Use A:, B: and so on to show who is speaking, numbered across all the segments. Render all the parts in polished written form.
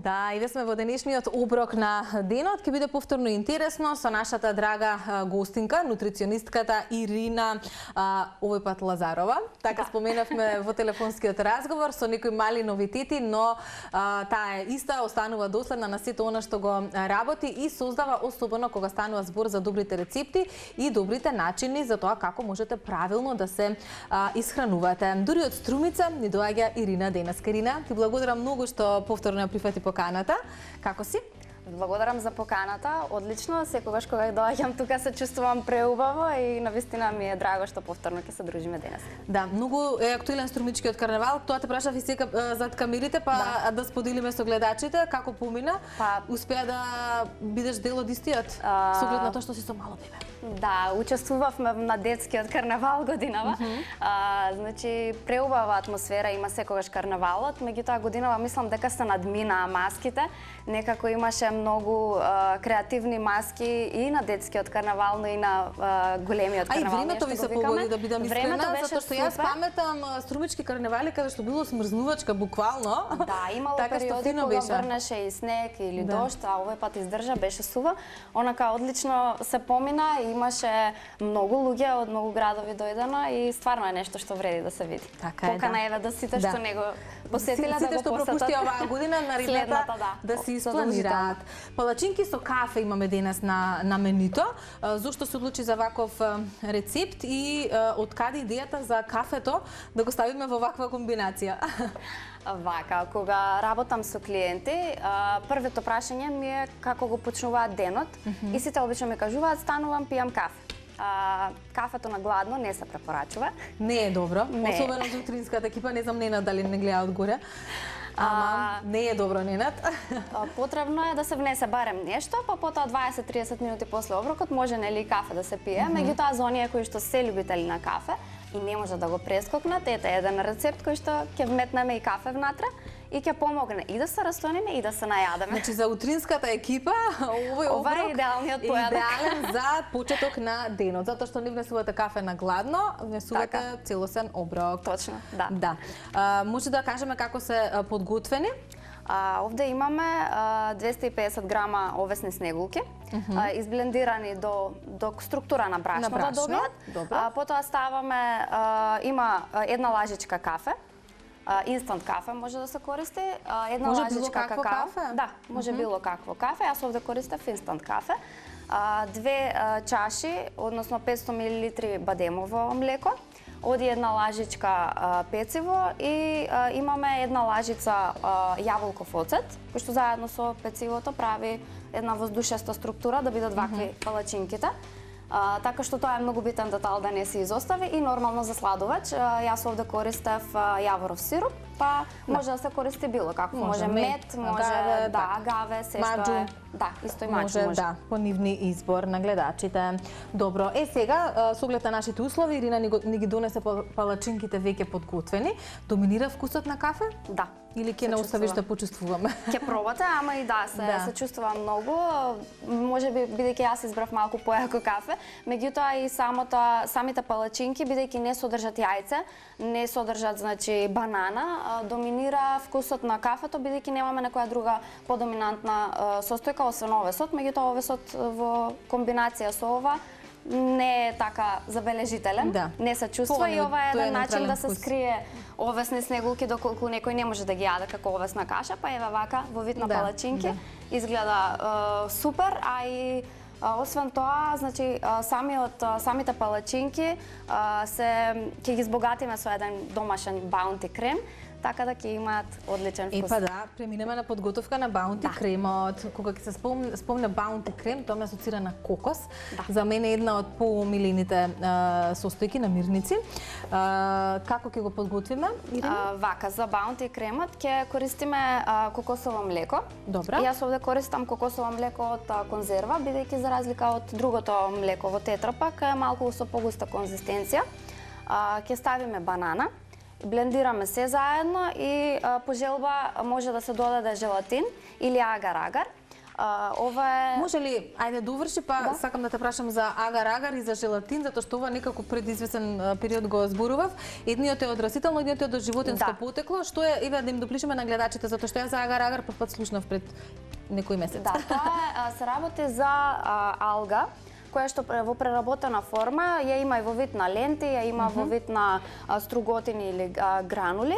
A: Да, и сме во денешниот оброк на денот. Ќе биде повторно интересно со нашата драга гостинка, нутриционистката Ирина овој пат Лазарова. Така споменавме во телефонскиот разговор со некои мали новитети, но таа е иста, останува доследна на сето она што го работи и создава, особено кога станува збор за добрите рецепти и добрите начини за тоа како можете правилно да се исхранувате. Дури од Струмица ни доаѓа Ирина денес. Ирина, ти благодарам многу што повторно ја прифати поканата. Како си?
B: Благодарам за поканата. Одлично, секогаш кога доаѓам тука се чувствувам преубаво и навистина ми е драго што повторно ќе се дружиме денес.
A: Да, многу е актуелен Струмичкиот карнавал. Тоа те прашав и сега зад камерите, па да споделиме со гледачите како помина. Успеа да бидеш дел од истиот со оглед на тоа што си со мало бебе.
B: Да, учествувавме на детскиот карнавал годинава. Значи преубава атмосфера има секогаш карнавалот, меѓутоа годинава мислам дека се надминаа маските. Некако имаше многу креативни маски и на детскиот карнавал, но и на големиот карнавал.
A: А и времето ви се погоди, да бидам искрена, затоа што јас паметам струмички карнавали каде што било смрзнувачка буквално.
B: Да, имало периоди кога врнеше и снег или дожд, а овој пат издржа, беше сува. Онака одлично се помина и имаше многу луѓе од многу градови дојдено и стварно е нешто што вреди да се види.
A: Така е,
B: покана еве до сите што не го посетиле да го посетат.
A: Сите што пропустија оваа година наредната да се испланираат. Палачинки со кафе имаме денес на менито. Зошто се одлучи за ваков рецепт и од каде идејата за кафето да го ставиме во ваква комбинација?
B: Вака, кога работам со клиенти, првото прашање ми е како го почнуваат денот и сите обично ми кажуваат станувам, пијам кафе. Кафето на гладно не се препорачува.
A: Не е добро, особено за утринската екипа, не знам Ненад дали не гледа одгоре. Ама не е добро, Ненад.
B: Потребно е да се внесе барем нешто, па потоа 20-30 минути после оброкот може нели кафе да се пие. Меѓутоа за оние кои што се љубители на кафе и не може да го прескокнат, ете еден рецепт кој што ќе вметнеме и кафе внатре и ќе помогне и да се растониме и да се најадеме.
A: Значи за утринската екипа овој оброк
B: е идеалниот појадок.
A: Идеален за почеток на денот, затоа што не внесувате кафе на гладно, внесувате целосен оброк.
B: Точно, да.
A: Да. Може да кажеме како се подготвени?
B: Овде имаме 250 грама овесни снегулки, изблендирани до структура на брашно да добијат. Потоа ставаме, има една лажичка кафе, инстант кафе може да се користи, една лажичка какао. Да, може било какво кафе. Јас овде користев инстант кафе. 2 чаши, односно 500 мл бадемово млеко, оди една лажичка пециво и имаме една лажица јаволков оцет, кој што заедно со пецивото прави една воздушеста структура да бидат вакви палачинките. Така што тоа е многу битен детал да не се изостави и нормално за сладувач. Јас овде користев јаворов сируп, па може да се користи било како, може мед, може агаве, се што е. Да, исто и маџу може.
A: Да, по нивни избор на гледачите. Добро, сега со оглед на нашите услови Ирина ни ги донесе палачинките веќе подготвени. Доминира вкусот на кафе?
B: Да.
A: Или ќе не оставиш да почувствуваме?
B: Ќе пробате, ама и се чувствувам многу. Може би бидејќи јас избрав малку појако кафе, меѓутоа и самите палачинки бидејќи не содржат јајце, не содржат значи банана, доминира вкусот на кафето бидејќи немаме некоја друга подоминантна состојка освен овесот, меѓутоа овесот во комбинација со ова не е така забележителен, не се чувства и ова е еден начин да се скрие овесни снегулки доколку некој не може да ги јаде како овесна каша, па еве вака во вид на палачинки изгледа супер, а и освен тоа, значи самите палачинки ќе ги збогатиме со еден домашен баунти крем, така да ќе имаат одличен вкус.
A: Па да, преминеме на подготовка на баунти кремот. Кога ќе се спомне баунти крем, тоа ме асоцира на кокос. За мене е една од поомилените состојки на мирници. Како ќе го подготвиме?
B: Вака, за баунти кремот ќе користиме кокосово млеко.
A: Добро.
B: Јас овде користам кокосово млеко од конзерва, бидејќи за разлика од другото млеко во тетрапак е малку со погуста конзистенција. Ќе ставиме банана. Блендираме се заедно и по желба може да се додаде желатин или агар-агар. Ова е...
A: Може ли, ајде доврши, па сакам да те прашам за агар-агар и за желатин, затоа што ова некако пред извесен период го зборував. Едниот е од растително, едниот е од животинско потекло. Што е, еве да им доплишиме на гледачите, затоа што ја за агар-агар прв пат слушнав пред некој месец.
B: Да, тоа се работи за алга, која што во преработена форма ја има и во вид на ленти, ја има во вид на струготини или гранули.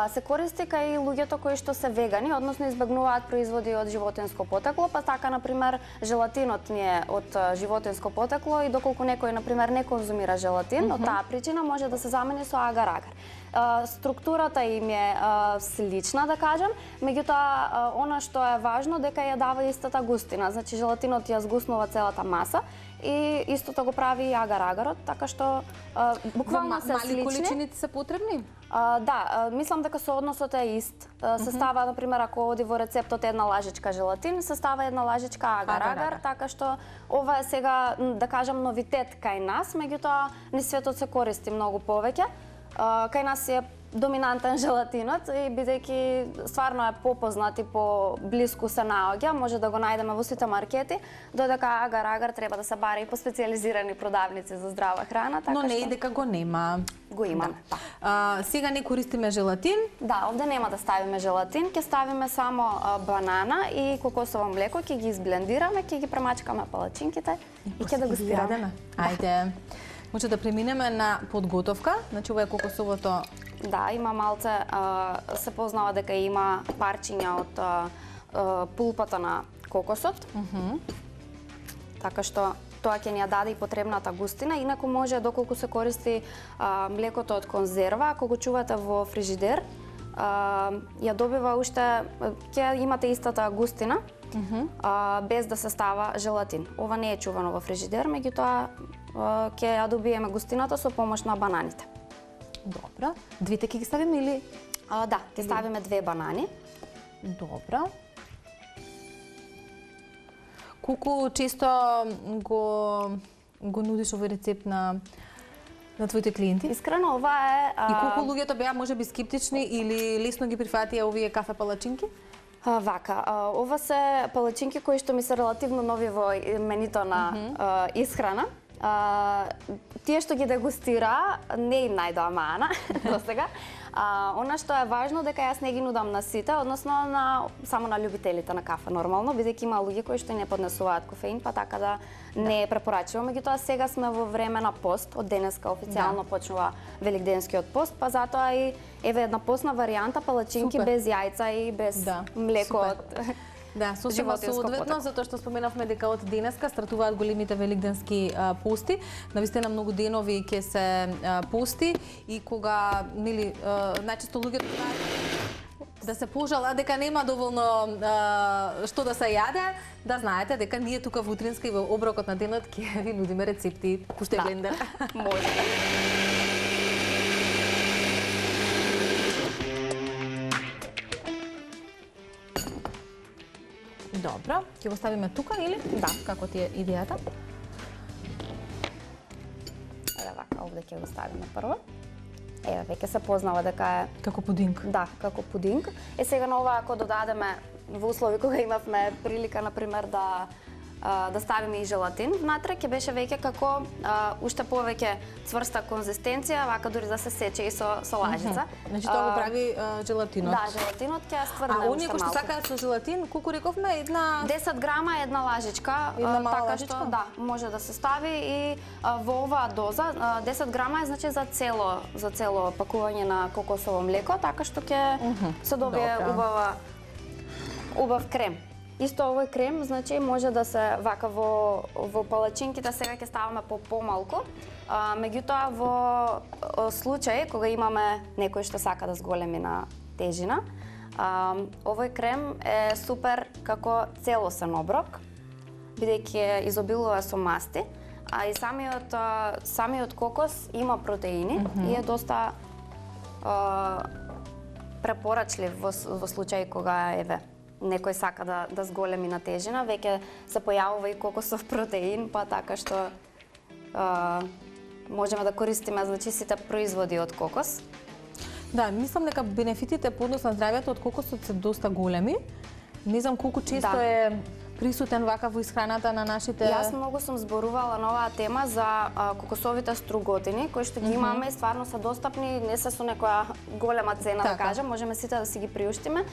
B: Се користи кај луѓето кои што се вегани, односно избегнуваат производи од животинско потекло, па така на пример желатинот ни е од животинско потекло и доколку некој на пример не конзумира желатин, од таа причина може да се замени со агар-агар. Структурата им е слична, да кажем, меѓутоа она што е важно дека ја дава истата густина, значи желатинот ја згуснува целата маса и истото го прави и агар-агарот, така што буквално се слични.
A: Мали количините се потребни?
B: Да, мислам дека соодносот е ист. Се става, на пример, ако оди во рецептот една лажичка желатин, се става една лажичка агар-агар, така што ова е сега, да кажам, новитет кај нас, меѓутоа низ светот се користи многу повеќе. Кај нас е доминантен желатинот и бидејќи стварно е попознат и по-блиску се наоѓа, може да го најдеме во сите маркети, додека агар-агар треба да се бара и по специјализирани продавници за здрава храна, така
A: но не и дека го нема.
B: Го имаме.
A: Сега не користиме желатин?
B: Да, овде нема да ставиме желатин, ќе ставиме само банана и кокосово млеко, ќе ги изблендираме, ќе ги премачкаме палачинките и ќе дегустираме.
A: Ајде. Може да преминеме на подготовка, значи ова е кокосовото.
B: Да, има малце, се познава дека има парчиња од пулпата на кокосот. Така што тоа ќе ни ја даде и потребната густина, инаку може доколку се користи млекото од конзерва, ако го чувате во фрижидер, ја добива уште, ќе имате истата густина, без да се става желатин. Ова не е чувано во фрижидер, меѓутоа ќе ја добиеме густината со помош на бананите.
A: Добро. Двете ќе ги ставиме или?
B: Да, ќе ставиме 2 банани.
A: Добро. Колку често го нудиш овој рецепт на твоите клиенти?
B: Искрено, ова е...
A: И колку луѓето беа можеби скептични или лесно ги прифатија овие кафе палачинки?
B: Вака, ова се палачинки кои што ми се релативно нови во менито на исхрана. Тие што ги дегустира, не им најдоа мана до сега. Она што е важно дека јас не ги нудам на сите, односно само на љубителите на кафе нормално, бидејќи има луѓе кои што не поднесуваат кофеин, па така да не е препорачливо. Меѓутоа сега сме во време на пост, од денеска официјално почнува Великденскиот пост, па затоа и еве една постна варијанта палачинки без јајца и без млеко од
A: Да, сосема соодветно, затоа што споменавме дека од денеска стартуваат големите великденски пости. Навистина многу денови ќе се пости и кога нели најчесто луѓето да се пожала дека нема доволно што да се јаде, да знаете дека ние тука во утринска и во оброкот на денот ќе ви нудиме рецепти, пуште блендер.
B: Може.
A: Добро, ќе го ставиме тука или?
B: Да.
A: Како ти е идејата?
B: Еве вака, овде ќе го ставиме прво. Еве, веќе се познава дека е...
A: Како пудинг.
B: Да, како пудинг. Сега на ова, ако додадеме во услови кога имавме прилика, например, да ставиме и желатин внатре, ќе беше веќе како уште повеќе цврста конзистенција, вака дури да се сече и со лажица.
A: Значи тоа го прави желатинот.
B: Да, желатинот ќе ја стврдне уште малку.
A: Оние кои што сакаат со желатин, колку рековме, една
B: 10 грама една лажичка, така што да, може да се стави и во оваа доза 10 грама е значи за цело пакување на кокосово млеко, така што ќе се добие убав крем. Исто овој крем, значи, може да се вака во палачинките, сега ќе ставаме по помалку. Меѓутоа, во случај, кога имаме некој што сака да зголеми на тежина, овој крем е супер како целосен оброк, бидејќи изобилува со масти, а и самиот кокос има протеини и е доста препорачлив во случај кога некој сака да зголеми на тежина, веќе се појавува и кокосов протеин, па така што можеме да користиме значи сите производи од кокос.
A: Да, мислам дека бенефитите по однос на здравјето од кокосот се доста големи. Не знам колку често е присутен вака во исхраната на нашите...
B: Јас многу сум зборувала на оваа тема за кокосовите струготини, кои што ги имаме и стварно се достапни, не се со некоја голема цена, да кажам, можеме сите да си ги приуштиме,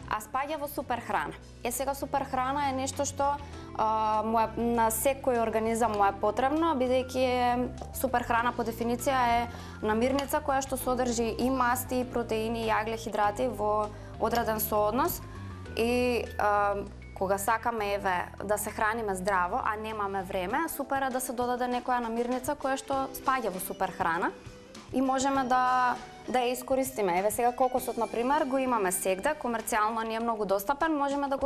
B: а спаѓа во супер храна. Сега супер храна е нешто што на секој организам му е потребно, бидејќи супер храна по дефиниција е намирница која што содржи и масти, и протеини, и јагле-хидрати во одреден сооднос и кога сакаме да се храниме здраво, а немаме време, супер е да се додаде некоја намирница која што спаѓа во супер храна и можеме да ја искористиме. Сега кокосот, например, го имаме сегде, комерцијално ни е многу достапен, можеме да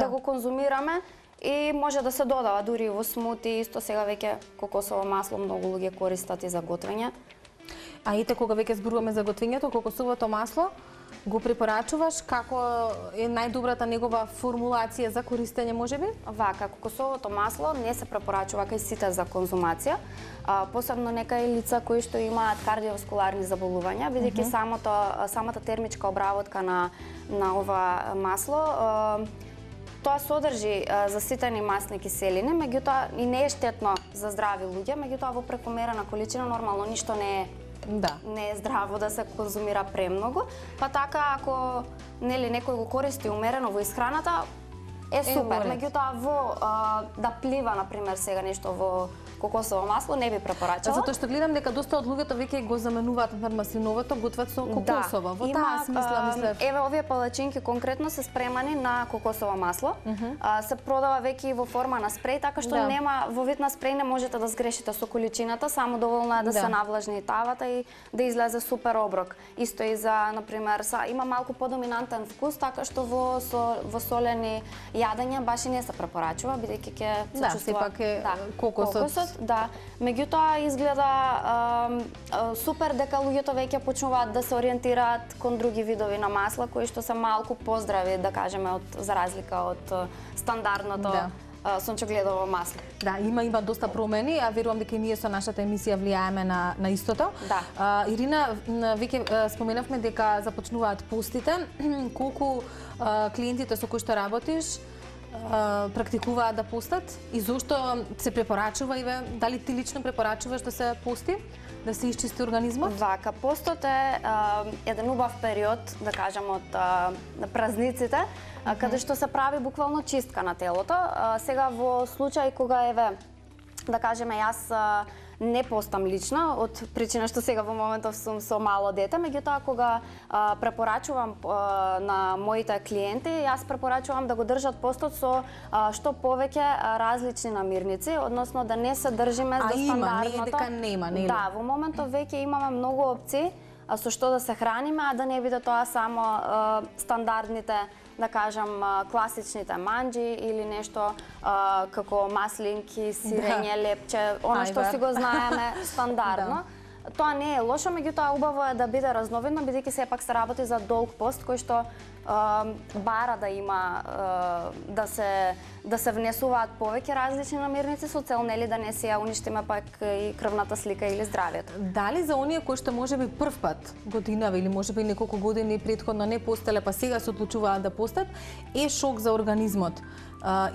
B: го конзумираме и може да се додава дури во смути, исто сега веќе кокосово масло многу луѓе користат и за готвење.
A: А ите кога веќе зборуваме за готвењето, кокосовото масло, го препорачуваш, како е најдобрата негова формулација за користење, можеби?
B: Вака, кокосовото масло не се препорачува кај сите за конзумација, посебно некај лица кои што имаат кардиоваскуларни заболувања, бидејќи самата термичка обработка на ова масло тоа содржи заситени масни киселини, меѓутоа и не е штетно за здрави луѓе, меѓутоа во прекомерена количина нормално ништо не е здраво да се конзумира премногу, па така ако некој го користи умерено во исхраната е супер, меѓутоа да плива например сега нешто во кокосово масло не би препорачала.
A: Затоа што гледам дека доста од луѓето веќе го заменуваат на маслиновото, готват со кокосово. Во таа смисла мислев.
B: Еве овие палачинки конкретно се спремани на кокосово масло. Се продава веќе и во форма на спреј, така што нема во вид на спреј не можете да сгрешите со количината, само доволно е да се навлажни тавата и да излезе супер оброк. Исто и за, например, има малку подоминантен вкус, така што во солени јадења баш и не се препорачува, бидејќи ќе се чувствува
A: сепак е кокосот.
B: Да, меѓутоа изгледа супер дека луѓето веќе почнуваат да се ориентираат кон други видови на масла кои што се малку поздрави, да кажеме, за разлика од стандардното сончогледово масло.
A: Да, има доста промени, а верувам дека и ние со нашата емисија влијаеме на истото.
B: Да.
A: Ирина, веќе споменавме дека започнуваат постите. Колку клиентите со кои што работиш практикуваат да постат и зошто се препорачува, дали ти лично препорачуваш да се пости, да се исчисти организмот?
B: Вака, постот е еден убав период, да кажам, од празниците, каде што се прави буквално чистка на телото. Сега во случај кога да кажеме, јас не постам лично, од причина што сега во моментов сум со мало дете, меѓутоа кога препорачувам на моите клиенти, јас препорачувам да го држат постот со што повеќе различни намирници, односно да не се држиме за стандардното.
A: Не е дека нема, нели?
B: Да, во моментов веќе имаме многу опции со што да се храниме, а да не биде тоа само стандардните, да кажам, класичните манџи или нешто како маслинки, сирење, лепче, она што си го знаеме стандардно. Тоа не е лошо, меѓутоа убаво е да биде разновидно, бидејќи сепак се работи за долг пост кој што бара да има да се внесуваат повеќе различни намирници со цел нели да не се ја уништиме пак и крвната слика или здравјето.
A: Дали за оние кои што можеби првпат годинава или можеби неколку години претходно не постеле, па сега се одлучуваат да постат, е шок за организмот?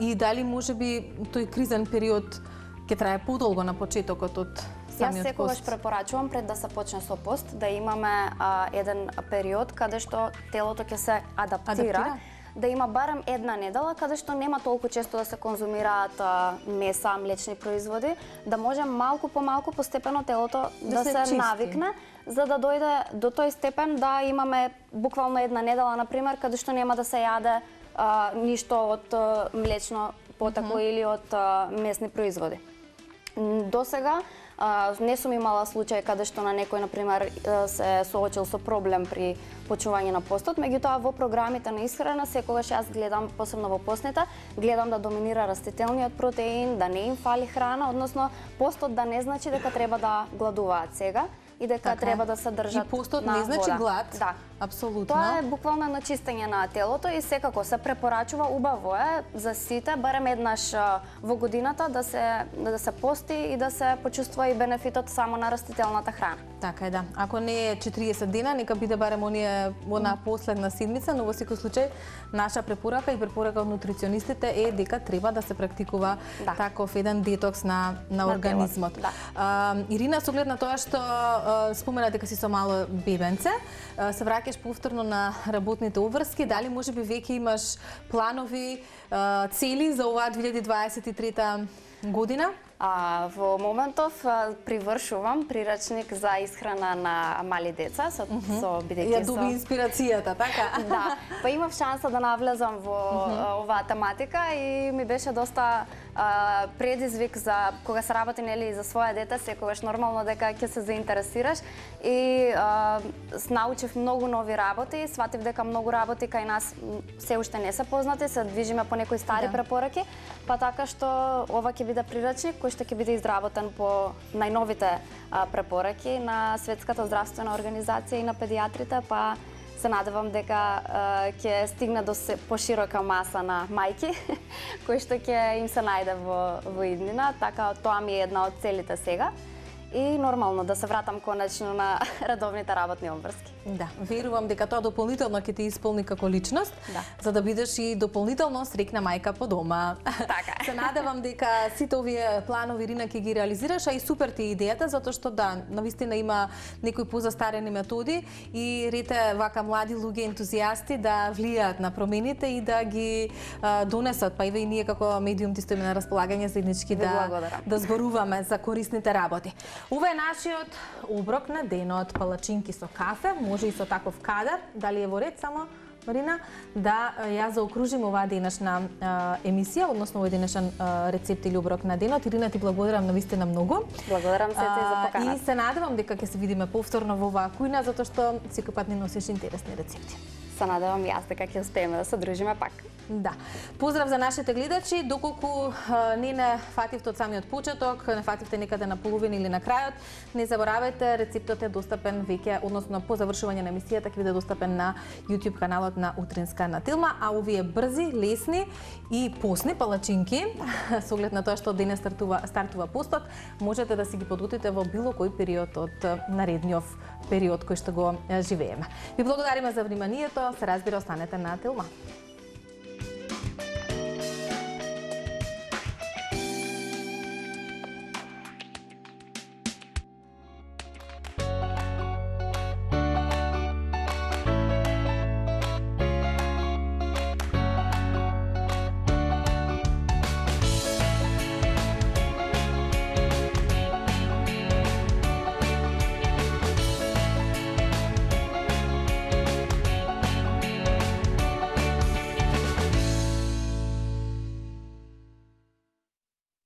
A: И дали можеби тој кризен период ќе трае подолго на почетокот од самиот пост?
B: Јас секогаш препорачувам пред да се почне со пост да имаме еден период каде што телото ќе се адаптира, да има барем една недела каде што нема толку често да се конзумираат меса, млечни производи, да може малку по малку постепено телото да се навикне, за да дојде до тој степен да имаме буквално една недела, например, каде што нема да се јаде ништо од млечно потекло или од месни производи. До сега не сум имала случај каде што на некој, например, се соочил со проблем при почување на постот, меѓутоа во програмите на исхрана секогаш јас гледам, посебно во постните, гледам да доминира растителниот протеин, да не им фали храна, односно постот да не значи дека треба да гладуваат сега и дека треба да се држат на вода.
A: И постот не значи глад, Апсолутно.
B: Тоа е буквално едно чистење на телото и секако се препорачува, убаво е за сите, барем еднаш во годината да се пости и да се почувствува и бенефитот само на растителната храна.
A: Така е, да. Ако не е 40 дена, нека биде барем она последна седмица, но во секој случај наша препорака и препорака од нутриционистите е дека треба да се практикува таков еден детокс на организмот. Ирина, со оглед на тоа што спомена дека си со мало бебенце, се враќаш повторно на работните обврски, дали можеби веќе имаш планови, цели за оваа 2023 година?
B: Во моментов привршувам прирачник за исхрана на мали деца, бидејќи
A: ја доби инспирацијата, така?
B: Да, па имав шанса да навлезам во оваа тематика и ми беше доста предизвик за кога се работи нели за своја дете, секогаш нормално дека ќе се заинтересираш и научив многу нови работи, сватив дека многу работи кај нас се уште не се познати, се движиме по некои стари препораки, па така што ова ќе биде прирачник кој што ќе биде изработен по најновите препораки на Светската здравствена организација и на педијатрите, па се надевам дека ќе стигне до поширока маса на мајки кои што ќе им се најде во иднина, така тоа ми е една од целите сега. И нормално да се вратам конечно на редовните работни обврски.
A: Да, верувам дека тоа дополнително ќе те исполни како личност, за да бидеш и дополнително срекна мајка по дома.
B: Така.
A: Се надевам дека сите овие планови, Ирина, ќе ги реализираш, а и супер ти е идејата, затоа што навистина има некои позастарени методи и рете вака млади луѓе ентузијасти да влијаат на промените и да ги донесат, па и ние како медиум ти стоиме на располагање заеднички да зборуваме за корисните работи. Ова е нашиот оброк на денот, палачинки со кафе, може и со таков кадар, дали е во ред само, Марина, да ја заокружим оваа денешна емисија, односно овој денешен рецепт или оброк на денот. Ирина, ти благодарам навистина многу.
B: Благодарам се за поканата.
A: И се надевам дека ќе се видиме повторно во оваа кујна, затоа што секој пат ни носиш интересни рецепти.
B: Се надевам јас дека ќе успееме да се дружиме пак.
A: Да. Поздрав за нашите гледачи, доколку не фативте од самиот почеток, не фативте некаде на половина или на крајот, не заборавајте, рецептот е достапен веќе, односно по завршување на емисијата ќе биде достапен на YouTube каналот на Утринска на Тилма, а овие брзи, лесни и посни палачинки, со оглед на тоа што денес стартува постот, можете да си ги подготвите во било кој период од наредниот период кој што го живееме. Ви благодариме за вниманието, се разбира, останете на Тилма.